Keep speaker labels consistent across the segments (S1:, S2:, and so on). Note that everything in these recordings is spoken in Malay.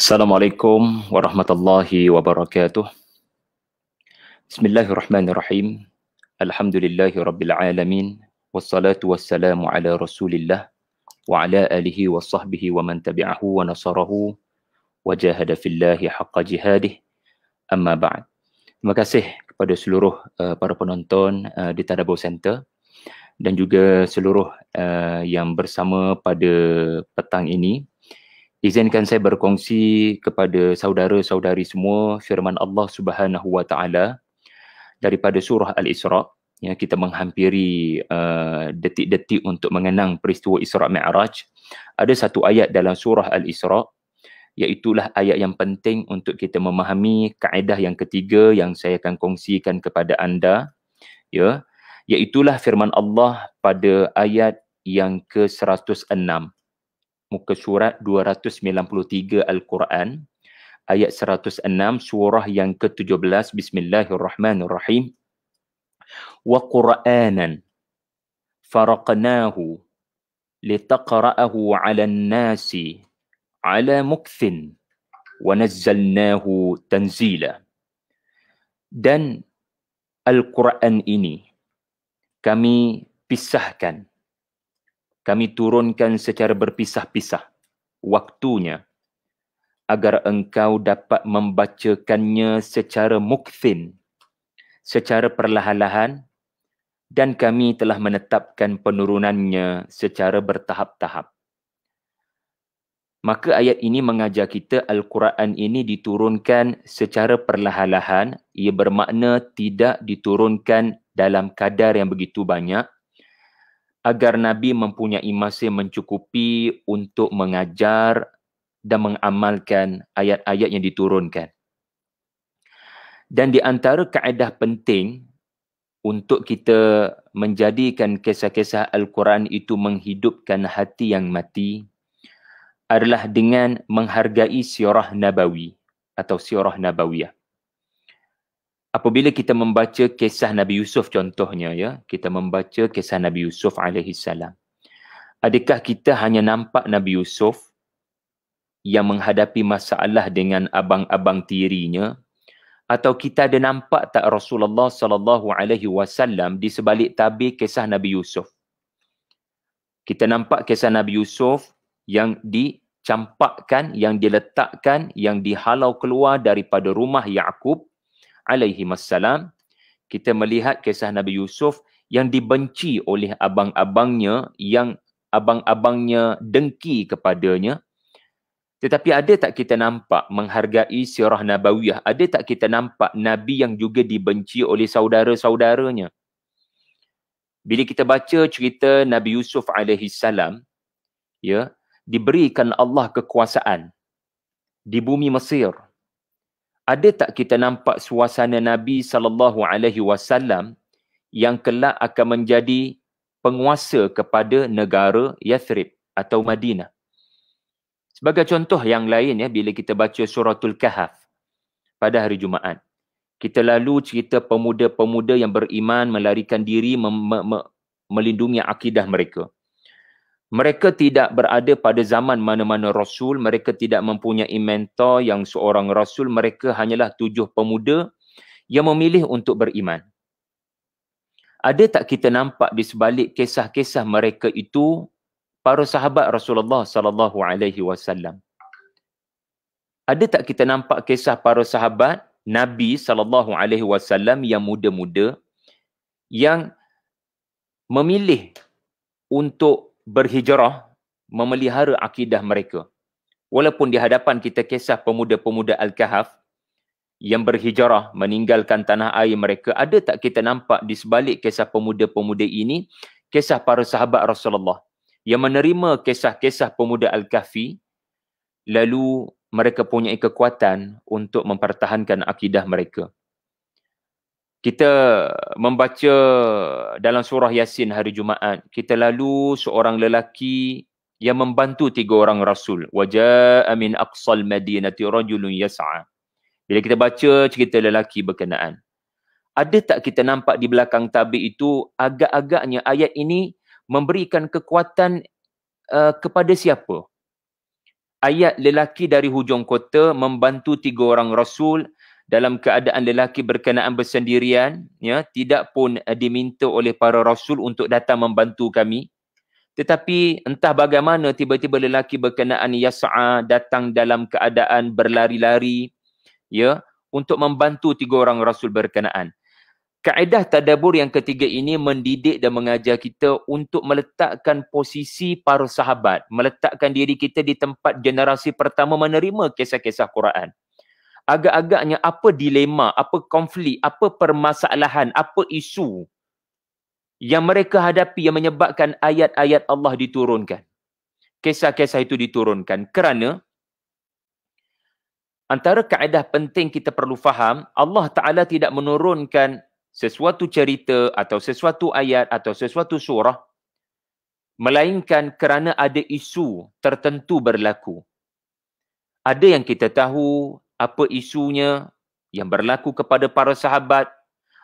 S1: Assalamualaikum warahmatullahi wabarakatuh. Bismillahirrahmanirrahim. Alhamdulillahi rabbil alamin. Wassalatu wassalamu ala rasulillah wa ala alihi wa sahbihi wa man tabi'ahu wa nasarahu wa jahada fillahi haqqa jihadih. Amma ba'd. Terima kasih kepada seluruh para penonton di Tadabbur Center dan juga seluruh yang bersama pada petang ini. Izinkan saya berkongsi kepada saudara-saudari semua firman Allah Subhanahu wa taala daripada surah Al-Isra. Ya, kita menghampiri detik-detik untuk mengenang peristiwa Isra Mi'raj. Ada satu ayat dalam surah Al-Isra, iaitulah ayat yang penting untuk kita memahami kaedah yang ketiga yang saya akan kongsikan kepada anda, ya, iaitulah firman Allah pada ayat yang ke-106. Muka surat 293 Al-Quran, ayat 106, surah yang ke-17. Bismillahirrahmanirrahim. Wa Qur'anan faraqnahu litaqra'ahu 'alan nasi 'ala mukthin wa nazzalnahu tanzila. Dan Al-Quran ini kami pisahkan, kami turunkan secara berpisah-pisah waktunya agar engkau dapat membacakannya secara mukthin, secara perlahan-lahan, dan kami telah menetapkan penurunannya secara bertahap-tahap. Maka ayat ini mengajar kita Al-Quran ini diturunkan secara perlahan-lahan. Ia bermakna tidak diturunkan dalam kadar yang begitu banyak, agar Nabi mempunyai masa mencukupi untuk mengajar dan mengamalkan ayat-ayat yang diturunkan. Dan di antara kaedah penting untuk kita menjadikan kisah-kisah Al-Quran itu menghidupkan hati yang mati adalah dengan menghargai sirah Nabawi atau sirah Nabawiyah. Apabila kita membaca kisah Nabi Yusuf contohnya, ya, kita membaca kisah Nabi Yusuf alaihi salam. Adakah kita hanya nampak Nabi Yusuf yang menghadapi masalah dengan abang-abang tirinya, atau kita ada nampak tak Rasulullah sallallahu alaihi wasallam di sebalik tabir kisah Nabi Yusuf? Kita nampak kisah Nabi Yusuf yang dicampakkan, yang diletakkan, yang dihalau keluar daripada rumah Yaqub alaihi wassalam. Kita melihat kisah Nabi Yusuf yang dibenci oleh abang-abangnya, yang abang-abangnya dengki kepadanya. Tetapi ada tak kita nampak menghargai sirah Nabawiyah? Ada tak kita nampak Nabi yang juga dibenci oleh saudara-saudaranya? Bila kita baca cerita Nabi Yusuf alaihi salam, ya, diberikan Allah kekuasaan di bumi Mesir. Ada tak kita nampak suasana Nabi sallallahu alaihi wasallam yang kelak akan menjadi penguasa kepada negara Yathrib atau Madinah? Sebagai contoh yang lain, ya, bila kita baca suratul Kahf pada hari Jumaat, kita lalu cerita pemuda-pemuda yang beriman melarikan diri melindungi akidah mereka. Mereka tidak berada pada zaman mana-mana Rasul, mereka tidak mempunyai mentor yang seorang Rasul, mereka hanyalah 7 pemuda yang memilih untuk beriman. Ada tak kita nampak di sebalik kisah-kisah mereka itu para sahabat Rasulullah sallallahu alaihi wasallam? Ada tak kita nampak kisah para sahabat Nabi sallallahu alaihi wasallam yang muda-muda yang memilih untuk berhijrah, memelihara akidah mereka? Walaupun di hadapan kita kisah pemuda-pemuda Al-Kahf yang berhijrah meninggalkan tanah air mereka, ada tak kita nampak di sebalik kisah pemuda-pemuda ini kisah para sahabat Rasulullah yang menerima kisah-kisah pemuda Al-Kahfi, lalu mereka punya kekuatan untuk mempertahankan akidah mereka? Kita membaca dalam surah Yasin hari Jumaat, kita lalu seorang lelaki yang membantu 3 orang Rasul. Waja'a min aqsal madinati rajulun yas'a. Bila kita baca cerita lelaki berkenaan, ada tak kita nampak di belakang tabir itu agak-agaknya ayat ini memberikan kekuatan kepada siapa? ayat lelaki dari hujung kota membantu 3 orang rasul dalam keadaan lelaki berkenaan bersendirian, ya, tidak pun diminta oleh para rasul untuk datang membantu kami. Tetapi entah bagaimana tiba-tiba lelaki berkenaan Yas'a datang dalam keadaan berlari-lari, ya, untuk membantu 3 orang rasul berkenaan. Kaedah tadabbur yang ketiga ini mendidik dan mengajar kita untuk meletakkan posisi para sahabat, meletakkan diri kita di tempat generasi pertama menerima kisah-kisah Quran. Agak-agaknya apa dilema, apa konflik, apa permasalahan, apa isu yang mereka hadapi yang menyebabkan ayat-ayat Allah diturunkan. Kisah-kisah itu diturunkan kerana antara kaedah penting kita perlu faham, Allah Ta'ala tidak menurunkan sesuatu cerita atau sesuatu ayat atau sesuatu surah melainkan kerana ada isu tertentu berlaku. Ada yang kita tahu apa isunya yang berlaku kepada para sahabat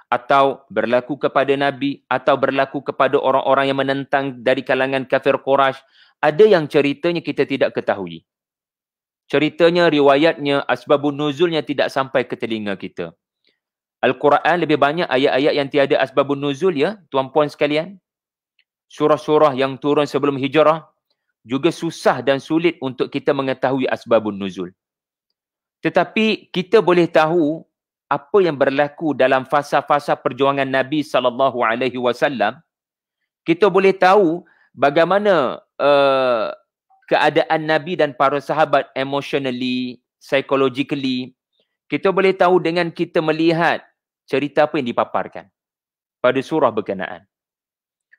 S1: atau berlaku kepada Nabi atau berlaku kepada orang-orang yang menentang dari kalangan kafir Quraisy. Ada yang ceritanya kita tidak ketahui. Ceritanya, riwayatnya, asbabun nuzulnya tidak sampai ke telinga kita. Al-Quran lebih banyak ayat-ayat yang tiada asbabun nuzul, ya, tuan-puan sekalian. Surah-surah yang turun sebelum hijrah juga susah dan sulit untuk kita mengetahui asbabun nuzul. Tetapi kita boleh tahu apa yang berlaku dalam fasa-fasa perjuangan Nabi SAW. Kita boleh tahu bagaimana keadaan Nabi dan para sahabat emotionally, psychologically. Kita boleh tahu dengan kita melihat cerita apa yang dipaparkan pada surah berkenaan.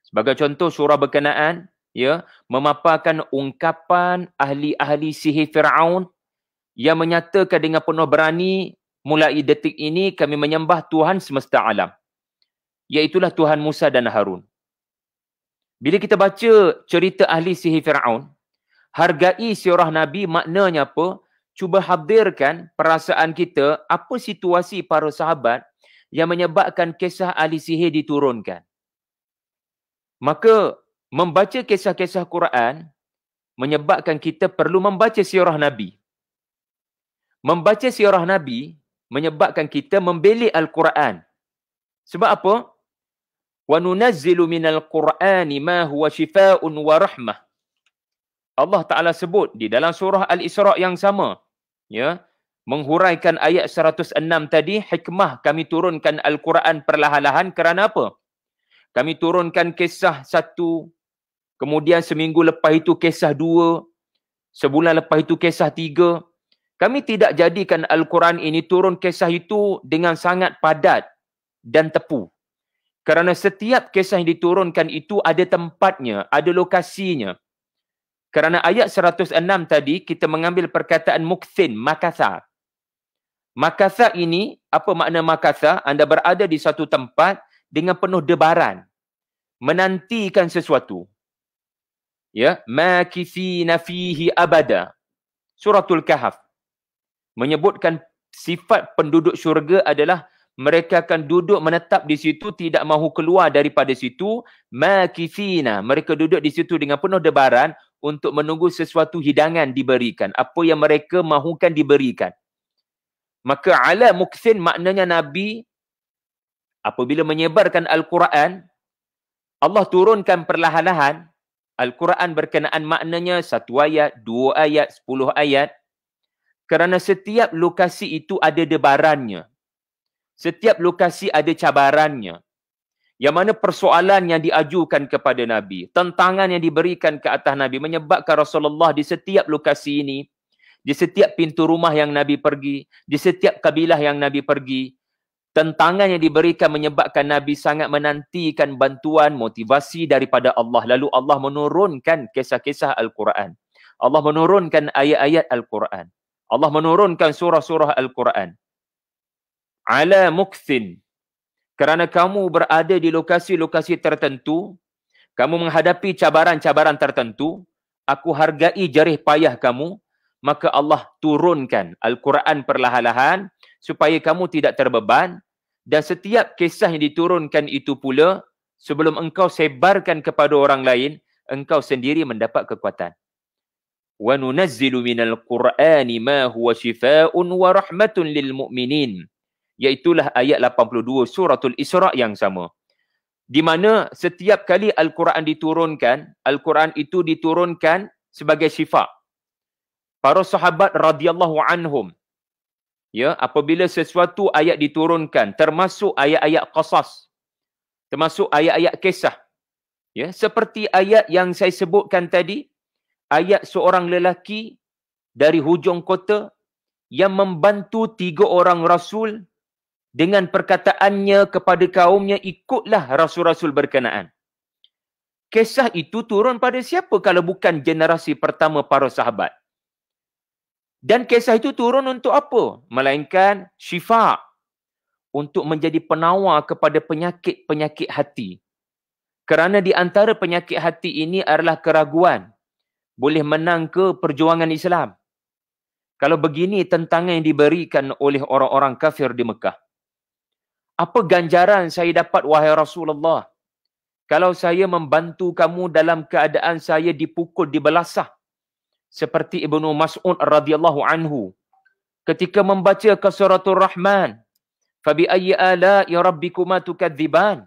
S1: Sebagai contoh, surah berkenaan, ya, memaparkan ungkapan ahli-ahli sihir Fir'aun yang menyatakan dengan penuh berani, mulai detik ini kami menyembah Tuhan semesta alam, iaitulah Tuhan Musa dan Harun. Bila kita baca cerita ahli sihir Fir'aun, hargai sirah Nabi, maknanya apa? Cuba hadirkan perasaan kita, apa situasi para sahabat yang menyebabkan kisah ahli sihir diturunkan. Maka membaca kisah-kisah Quran menyebabkan kita perlu membaca sirah Nabi. Membaca sirah Nabi menyebabkan kita membeli Al-Quran. Sebab apa? Wa nunazzilu minal Qur'ani ma huwa shifaa'un wa rahmah. Allah Ta'ala sebut di dalam surah Al-Isra' yang sama, ya, menghuraikan ayat 106 tadi, hikmah kami turunkan Al-Quran perlahan-lahan kerana apa? Kami turunkan kisah 1, kemudian seminggu lepas itu kisah 2, sebulan lepas itu kisah 3. Kami tidak jadikan Al-Quran ini turun kisah itu dengan sangat padat dan tepu. Kerana setiap kisah yang diturunkan itu ada tempatnya, ada lokasinya. Kerana ayat 106 tadi, kita mengambil perkataan mukthin, makatha. Makatha ini, apa makna makatha? Anda berada di satu tempat dengan penuh debaran, menantikan sesuatu. Ya, makithina fihi abada. Suratul Kahf menyebutkan sifat penduduk syurga adalah mereka akan duduk menetap di situ, tidak mahu keluar daripada situ. Makithina, mereka duduk di situ dengan penuh debaran untuk menunggu sesuatu hidangan diberikan, apa yang mereka mahukan diberikan. Maka ala mukthin maknanya Nabi apabila menyebarkan Al-Quran, Allah turunkan perlahan-lahan. Al-Quran berkenaan maknanya 1 ayat, 2 ayat, 10 ayat. Kerana setiap lokasi itu ada debarannya. Setiap lokasi ada cabarannya. Yang mana persoalan yang diajukan kepada Nabi, tentangan yang diberikan ke atas Nabi, menyebabkan Rasulullah di setiap lokasi ini, di setiap pintu rumah yang Nabi pergi, di setiap kabilah yang Nabi pergi, tentangan yang diberikan menyebabkan Nabi sangat menantikan bantuan, motivasi daripada Allah. Lalu Allah menurunkan kisah-kisah Al-Quran. Allah menurunkan ayat-ayat Al-Quran. Allah menurunkan surah-surah Al-Quran. Ala mukthin. Kerana kamu berada di lokasi-lokasi tertentu, kamu menghadapi cabaran-cabaran tertentu, aku hargai jerih payah kamu, maka Allah turunkan Al-Quran perlahan-lahan supaya kamu tidak terbeban. Dan setiap kisah yang diturunkan itu pula, sebelum engkau sebarkan kepada orang lain, engkau sendiri mendapat kekuatan. wa nunazzilu minal Qur'ani ma huwa shifaa'un wa rahmatun lil mu'minin. Iaitulah ayat 82 suratul Isra yang sama. Di mana setiap kali Al-Quran diturunkan, Al-Quran itu diturunkan sebagai syifa. Para sahabat radhiyallahu anhum, ya, apabila sesuatu ayat diturunkan, termasuk ayat-ayat qasas, termasuk ayat-ayat kisah, ya, seperti ayat yang saya sebutkan tadi, ayat seorang lelaki dari hujung kota yang membantu 3 orang rasul dengan perkataannya kepada kaumnya, ikutlah rasul-rasul berkenaan. Kisah itu turun pada siapa kalau bukan generasi pertama para sahabat? Dan kisah itu turun untuk apa? Melainkan syifa, untuk menjadi penawar kepada penyakit-penyakit hati. Kerana di antara penyakit hati ini adalah keraguan. Boleh menang ke perjuangan Islam. Kalau begini tentangan yang diberikan oleh orang-orang kafir di Mekah. Apa ganjaran saya dapat wahai Rasulullah? Kalau saya membantu kamu dalam keadaan saya dipukul, dibelasah. Seperti Ibnu Mas'ud radhiyallahu anhu ketika membaca ke suratul Rahman, fabi ayyi ala'i rabbikuma tukadziban,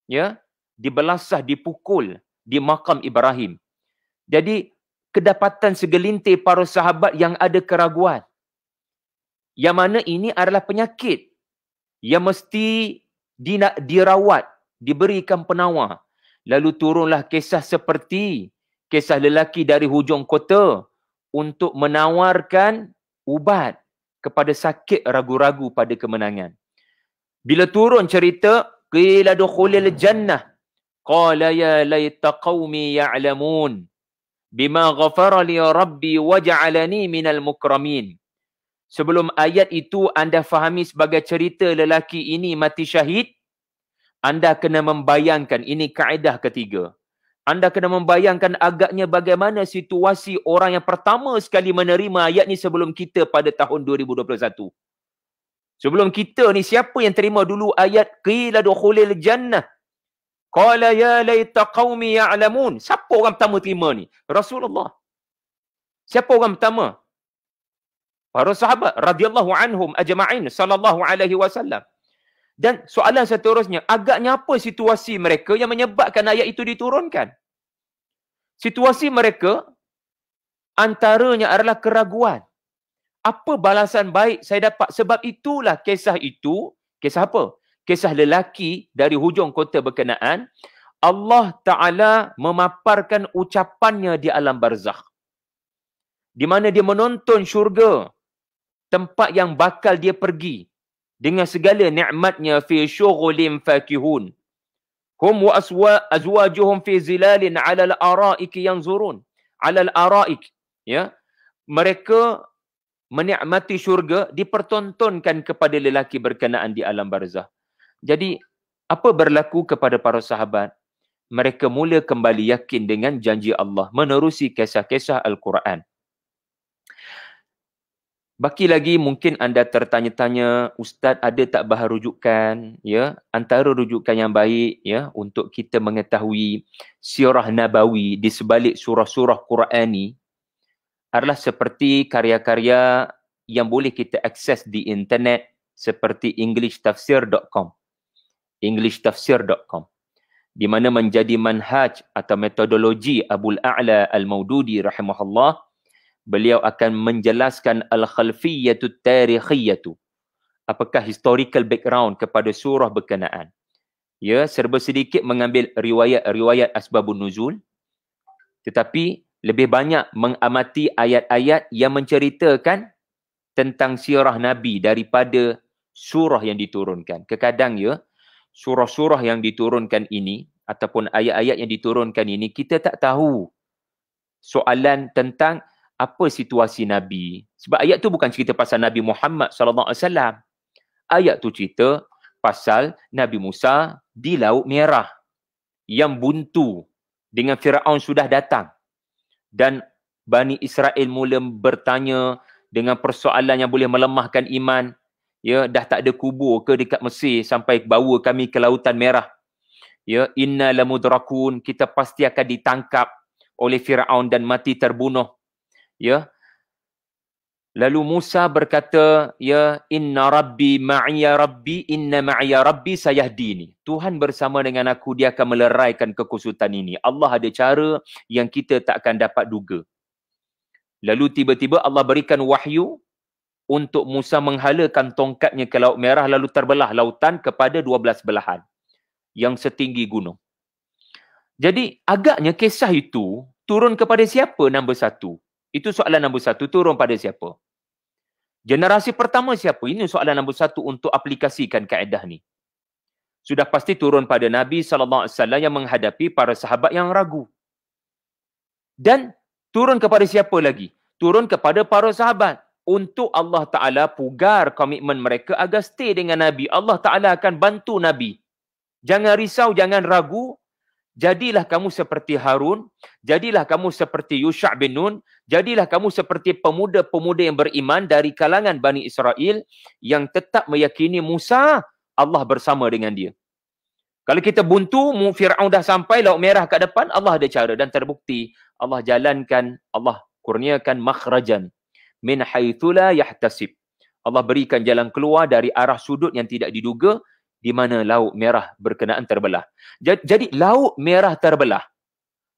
S1: ya, dibelasah, dipukul di makam Ibrahim. Jadi kedapatan segelintir para sahabat yang ada keraguan, yang mana ini adalah penyakit yang mesti dirawat, diberikan penawar. Lalu turunlah kisah seperti kisah lelaki dari hujung kota untuk menawarkan ubat kepada sakit ragu-ragu pada kemenangan. Bila turun cerita, qila dukhulil jannah, qala ya laita qaumi ya'lamun bima ghafara li rabbi waj'alani minal mukramin. Sebelum ayat itu anda fahami sebagai cerita lelaki ini mati syahid, anda kena membayangkan, ini kaedah ketiga. Anda kena membayangkan agaknya bagaimana situasi orang yang pertama sekali menerima ayat ni sebelum kita pada tahun 2021. Sebelum kita ni, siapa yang terima dulu ayat qila dukhulil jannah qala ya laita qaumi ya'lamun? Siapa orang pertama terima ni? Rasulullah. Siapa orang pertama? Para sahabat radhiyallahu anhum ajma'in sallallahu alaihi wasallam. Dan soalan seterusnya, agaknya apa situasi mereka yang menyebabkan ayat itu diturunkan? Situasi mereka antaranya adalah keraguan. Apa balasan baik saya dapat? Sebab itulah kisah itu, kisah apa? Kisah lelaki dari hujung kota berkenaan, Allah Ta'ala memaparkan ucapannya di alam barzakh. Di mana dia menonton syurga, tempat yang bakal dia pergi dengan segala nikmatnya, fi syughulin fakihun hum wa azwajuhum fi zilalin 'ala al-ara'ik yanzurun. 'Ala al-ara'ik, ya, mereka menikmati syurga, dipertontonkan kepada lelaki berkenaan di alam barzah. Jadi apa berlaku kepada para sahabat? Mereka mula kembali yakin dengan janji Allah, menerusi kisah-kisah Al-Quran. Baki lagi mungkin anda tertanya-tanya, Ustaz ada tak bahan rujukan, ya, antara rujukan yang baik, ya, untuk kita mengetahui sirah nabawi di sebalik surah-surah Qurani adalah seperti karya-karya yang boleh kita akses di internet seperti englishtafsir.com. englishtafsir.com, di mana menjadi manhaj atau metodologi Abul A'la Al-Maududi rahimahullah. Beliau akan menjelaskan al-khalfiyyatut tarikhiyatu, apakah historical background kepada surah berkenaan. Ya, serba sedikit mengambil riwayat-riwayat asbabun nuzul, tetapi lebih banyak mengamati ayat-ayat yang menceritakan tentang sirah Nabi daripada surah yang diturunkan. Kadang ya, surah-surah yang diturunkan ini ataupun ayat-ayat yang diturunkan ini, kita tak tahu soalan tentang apa situasi Nabi. Sebab ayat tu bukan cerita pasal Nabi Muhammad SAW. Ayat tu cerita pasal Nabi Musa di Laut Merah yang buntu dengan Firaun sudah datang. Dan Bani Israel mula bertanya dengan persoalan yang boleh melemahkan iman. Ya, dah tak ada kubur ke dekat Mesir sampai bawa kami ke Lautan Merah. Ya, inna lamudrakun, kita pasti akan ditangkap oleh Firaun dan mati terbunuh. Ya. Lalu Musa berkata, ya inna rabbi ma'iya rabbi, inna ma'iya rabbi sayahdini. Tuhan bersama dengan aku, dia akan meleraikan kekusutan ini. Allah ada cara yang kita tak akan dapat duga. Lalu tiba-tiba Allah berikan wahyu untuk Musa menghalakan tongkatnya ke Laut Merah, lalu terbelah lautan kepada 12 belahan yang setinggi gunung. Jadi agaknya kisah itu turun kepada siapa nombor satu? Itu soalan nombor satu, turun pada siapa? Generasi pertama siapa? Ini soalan nombor satu untuk aplikasikan kaedah ni. Sudah pasti turun pada Nabi SAW yang menghadapi para sahabat yang ragu. Dan turun kepada siapa lagi? Turun kepada para sahabat. Untuk Allah Ta'ala pugar komitmen mereka agar stay dengan Nabi. Allah Ta'ala akan bantu Nabi. Jangan risau, jangan ragu. Jadilah kamu seperti Harun, jadilah kamu seperti Yusha' bin Nun, jadilah kamu seperti pemuda-pemuda yang beriman dari kalangan Bani Israel yang tetap meyakini Musa, Allah bersama dengan dia. Kalau kita buntu, Fir'aun dah sampai, Laut Merah kat depan, Allah ada cara dan terbukti. Allah jalankan, Allah kurniakan makhrajan min haitsu la yahtasib. Allah berikan jalan keluar dari arah sudut yang tidak diduga, di mana Laut Merah berkenaan terbelah. Jadi Laut Merah terbelah.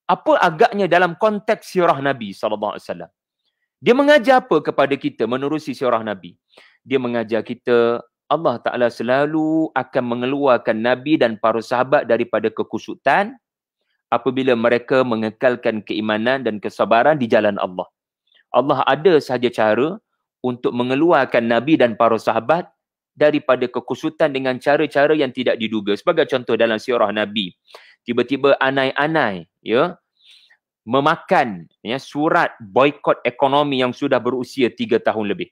S1: Apa agaknya dalam konteks sirah Nabi SAW? Dia mengajar apa kepada kita menerusi sirah Nabi? Dia mengajar kita Allah Ta'ala selalu akan mengeluarkan Nabi dan para sahabat daripada kekusutan apabila mereka mengekalkan keimanan dan kesabaran di jalan Allah. Allah ada sahaja cara untuk mengeluarkan Nabi dan para sahabat daripada kekusutan dengan cara-cara yang tidak diduga. Sebagai contoh dalam sirah Nabi, tiba-tiba anai-anai memakan surat boikot ekonomi yang sudah berusia 3 tahun lebih.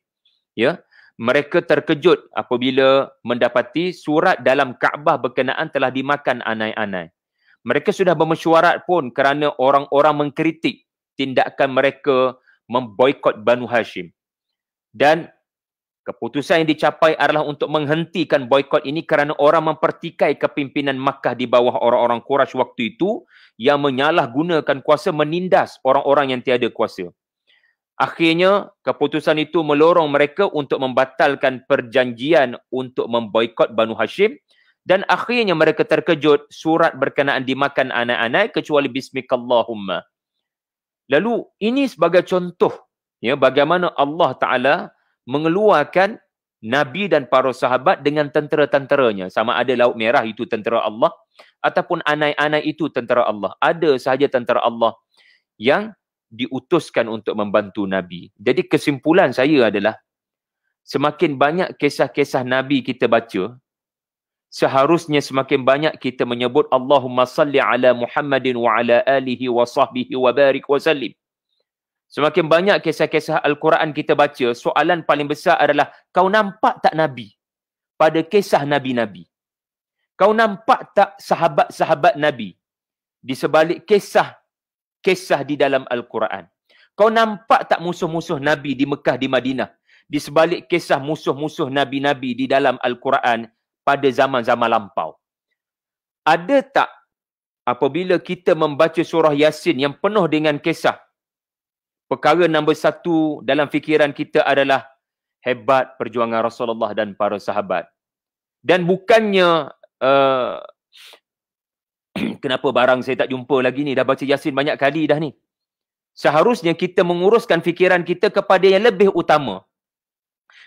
S1: Mereka terkejut apabila mendapati surat dalam Kaabah berkenaan telah dimakan anai-anai. Mereka sudah bermesyuarat pun kerana orang-orang mengkritik tindakan mereka memboikot Banu Hashim. Dan keputusan yang dicapai adalah untuk menghentikan boikot ini kerana orang mempertikai kepimpinan Makkah di bawah orang-orang Quraisy waktu itu yang menyalahgunakan kuasa menindas orang-orang yang tiada kuasa. Akhirnya, keputusan itu melorong mereka untuk membatalkan perjanjian untuk memboikot Banu Hashim dan akhirnya mereka terkejut surat berkenaan dimakan anak-anak kecuali Bismikallahumma. Lalu, ini sebagai contoh bagaimana Allah Ta'ala mengeluarkan Nabi dan para sahabat dengan tentera-tenteranya. Sama ada Laut Merah itu tentera Allah ataupun anai-anai itu tentera Allah. Ada sahaja tentera Allah yang diutuskan untuk membantu Nabi. Jadi kesimpulan saya adalah semakin banyak kisah-kisah Nabi kita baca, seharusnya semakin banyak kita menyebut Allahumma salli ala Muhammadin wa ala alihi wa sahbihi wa barik wa sallim. Semakin banyak kisah-kisah Al-Quran kita baca, soalan paling besar adalah, kau nampak tak Nabi pada kisah Nabi-Nabi? Kau nampak tak sahabat-sahabat Nabi di sebalik kisah di dalam Al-Quran? Kau nampak tak musuh-musuh Nabi di Mekah, di Madinah, di sebalik kisah musuh-musuh Nabi-Nabi di dalam Al-Quran pada zaman-zaman lampau? Ada tak apabila kita membaca surah Yasin yang penuh dengan kisah, perkara nombor satu dalam fikiran kita adalah hebat perjuangan Rasulullah dan para sahabat. Dan bukannya kenapa barang saya tak jumpa lagi ni, dah baca Yasin banyak kali dah ni. Seharusnya kita menguruskan fikiran kita kepada yang lebih utama.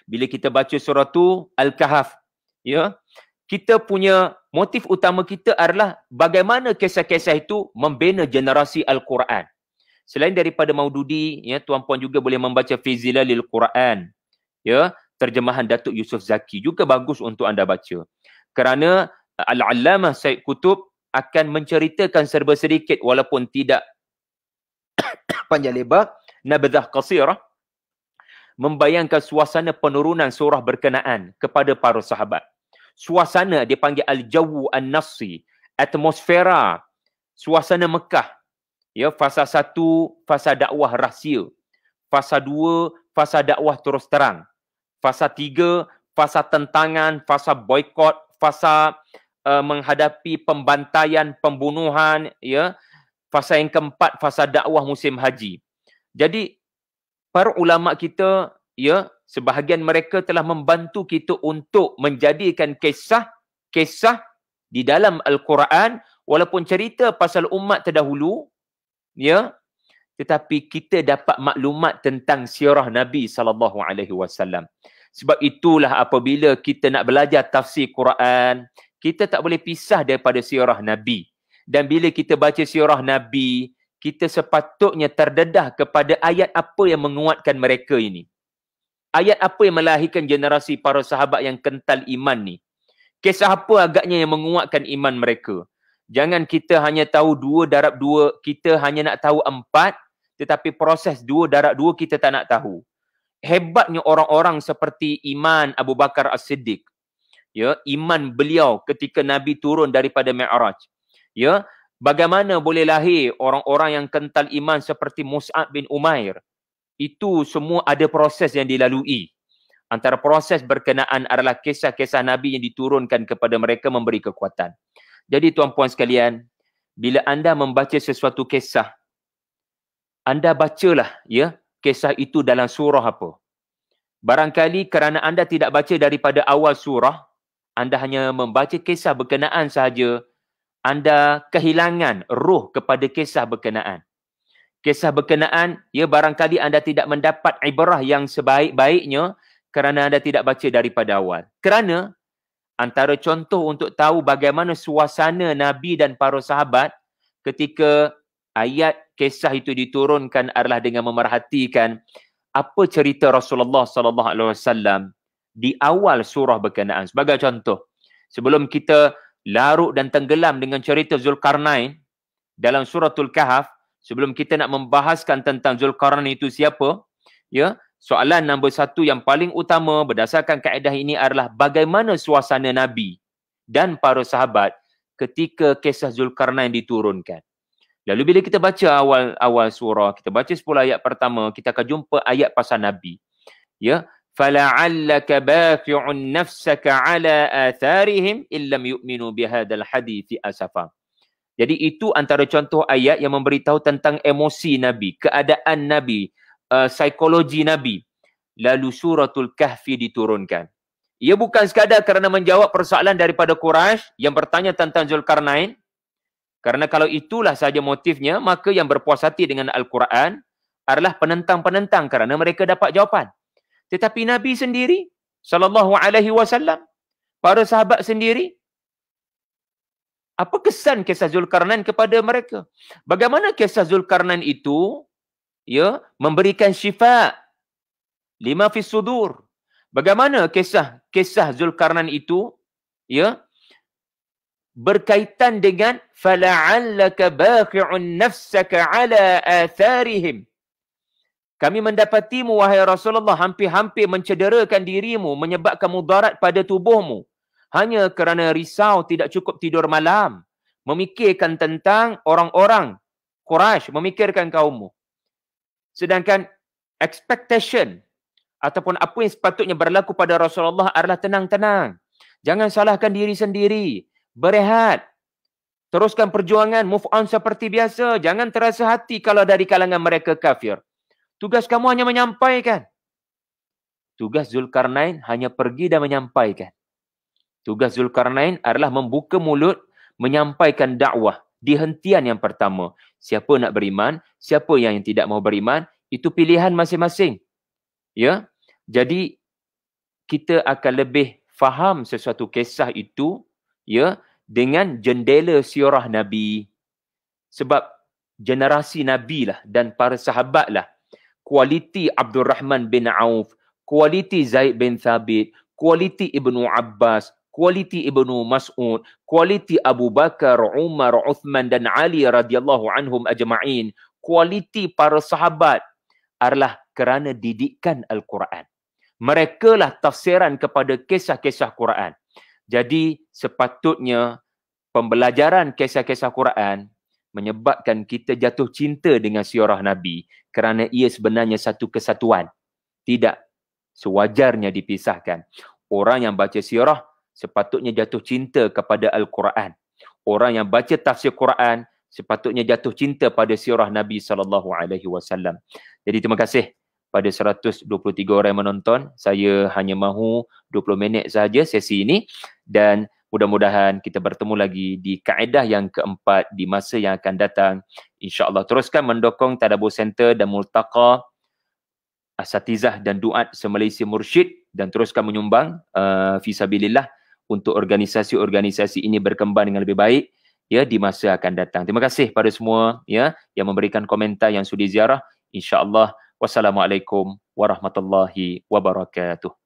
S1: Bila kita baca surah tu Al-Kahf, kita punya motif utama kita adalah bagaimana kisah-kisah itu membina generasi Al-Quran. Selain daripada Maududi, tuan-puan juga boleh membaca Fi Zilalil Quran. Terjemahan Datuk Yusof Zaki juga bagus untuk anda baca. Kerana Al-Allamah Said Qutb akan menceritakan serba sedikit walaupun tidak panjang lebar, nabdzah qasirah, membayangkan suasana penurunan surah berkenaan kepada para sahabat. Suasana dipanggil Al-Jawu An-Nassi, atmosfera, suasana Mekah. Fasa 1, fasa dakwah rahsia. Fasa 2, fasa dakwah terus terang. Fasa 3, fasa tentangan, fasa boikot, fasa menghadapi pembantaian, pembunuhan. Fasa yang keempat, fasa dakwah musim haji. Jadi, para ulama kita, ya, sebahagian mereka telah membantu kita untuk menjadikan kisah di dalam Al-Quran, walaupun cerita pasal umat terdahulu, ya, tetapi kita dapat maklumat tentang sirah Nabi SAW. Sebab itulah apabila kita nak belajar tafsir Quran, kita tak boleh pisah daripada sirah Nabi. Dan bila kita baca sirah Nabi, kita sepatutnya terdedah kepada ayat apa yang menguatkan mereka ini. Ayat apa yang melahirkan generasi para sahabat yang kental iman ni. Kisah apa agaknya yang menguatkan iman mereka. Jangan kita hanya tahu 2 darab 2, kita hanya nak tahu 4, tetapi proses 2 darab 2 kita tak nak tahu. Hebatnya orang-orang seperti iman Abu Bakar As-Siddiq. Ya, iman beliau ketika Nabi turun daripada Mi'raj. Ya, bagaimana boleh lahir orang-orang yang kental iman seperti Mus'ab bin Umair. Itu semua ada proses yang dilalui. Antara proses berkenaan adalah kisah-kisah Nabi yang diturunkan kepada mereka memberi kekuatan. Jadi tuan-puan sekalian, bila anda membaca sesuatu kisah, anda bacalah, ya, kisah itu dalam surah apa. Barangkali kerana anda tidak baca daripada awal surah, anda hanya membaca kisah berkenaan sahaja, anda kehilangan roh kepada kisah berkenaan. Kisah berkenaan, ya, barangkali anda tidak mendapat ibrah yang sebaik-baiknya kerana anda tidak baca daripada awal. Kerana antara contoh untuk tahu bagaimana suasana Nabi dan para sahabat ketika ayat kisah itu diturunkan adalah dengan memerhatikan apa cerita Rasulullah SAW di awal surah berkenaan. Sebagai contoh, sebelum kita larut dan tenggelam dengan cerita Zulkarnain dalam suratul Kahf, sebelum kita nak membahaskan tentang Zulkarnain itu siapa, ya, soalan nombor 1 yang paling utama berdasarkan kaedah ini adalah bagaimana suasana Nabi dan para sahabat ketika kisah Zulkarnain diturunkan. Lalu bila kita baca awal surah, kita baca 10 ayat pertama, kita akan jumpa ayat pasal Nabi. Ya, fala'allaka baqi'un nafsaka 'ala atharihim illam yu'minu bihadzal hadithi asafa. Jadi itu antara contoh ayat yang memberitahu tentang emosi Nabi, keadaan Nabi, psikologi Nabi. Lalu suratul Kahfi diturunkan. Ia bukan sekadar kerana menjawab persoalan daripada Quraisy yang bertanya tentang Zulkarnain. Kerana kalau itulah sahaja motifnya, maka yang berpuas hati dengan Al-Quran adalah penentang-penentang kerana mereka dapat jawapan. Tetapi Nabi sendiri, SAW, para sahabat sendiri, apa kesan kisah Zulkarnain kepada mereka? Bagaimana kisah Zulkarnain itu, ya, memberikan syifa lima fis sudur. Bagaimana kisah Zulkarnain itu, ya, berkaitan dengan fala'allaka baqi'un nafsaka 'ala atharihim. Kami mendapatimu wahai Rasulullah hampir-hampir mencederakan dirimu, menyebabkan mudarat pada tubuhmu hanya kerana risau tidak cukup tidur malam, memikirkan tentang orang-orang Quraisy, memikirkan kaummu. Sedangkan expectation ataupun apa yang sepatutnya berlaku pada Rasulullah adalah tenang-tenang. Jangan salahkan diri sendiri. Berehat. Teruskan perjuangan, move on seperti biasa. Jangan terasa hati kalau dari kalangan mereka kafir. Tugas kamu hanya menyampaikan. Tugas Zulkarnain hanya pergi dan menyampaikan. Tugas Zulkarnain adalah membuka mulut, menyampaikan dakwah. Di hentian yang pertama. Siapa nak beriman, siapa yang tidak mau beriman, itu pilihan masing-masing. Ya. Jadi kita akan lebih faham sesuatu kisah itu, ya, dengan jendela sirah Nabi. Sebab generasi Nabi lah dan para sahabat lah, kualiti Abdul Rahman bin Auf, kualiti Zaid bin Thabit, kualiti Ibnu Abbas, kualiti Ibnu Mas'ud, kualiti Abu Bakar, Umar, Uthman dan Ali radhiyallahu anhum ajma'in, kualiti para sahabat adalah kerana didikan Al-Quran. Mereka lah tafsiran kepada kisah-kisah Quran. Jadi sepatutnya pembelajaran kisah-kisah Quran menyebabkan kita jatuh cinta dengan sirah Nabi kerana ia sebenarnya satu kesatuan. Tidak sewajarnya dipisahkan. Orang yang baca sirah sepatutnya jatuh cinta kepada Al-Quran. Orang yang baca tafsir Quran sepatutnya jatuh cinta pada sirah Nabi SAW. Jadi terima kasih pada 123 orang yang menonton. Saya hanya mahu 20 minit sahaja sesi ini dan mudah-mudahan kita bertemu lagi di kaedah yang keempat di masa yang akan datang. InsyaAllah teruskan mendukung Tadabbur Center dan Multaqa Asatizah dan Duat se-Malaysia Mursyid dan teruskan menyumbang fisabilillah untuk organisasi-organisasi ini berkembang dengan lebih baik ya di masa akan datang. Terima kasih pada semua ya yang memberikan komentar yang sudi ziarah. InsyaAllah wassalamualaikum warahmatullahi wabarakatuh.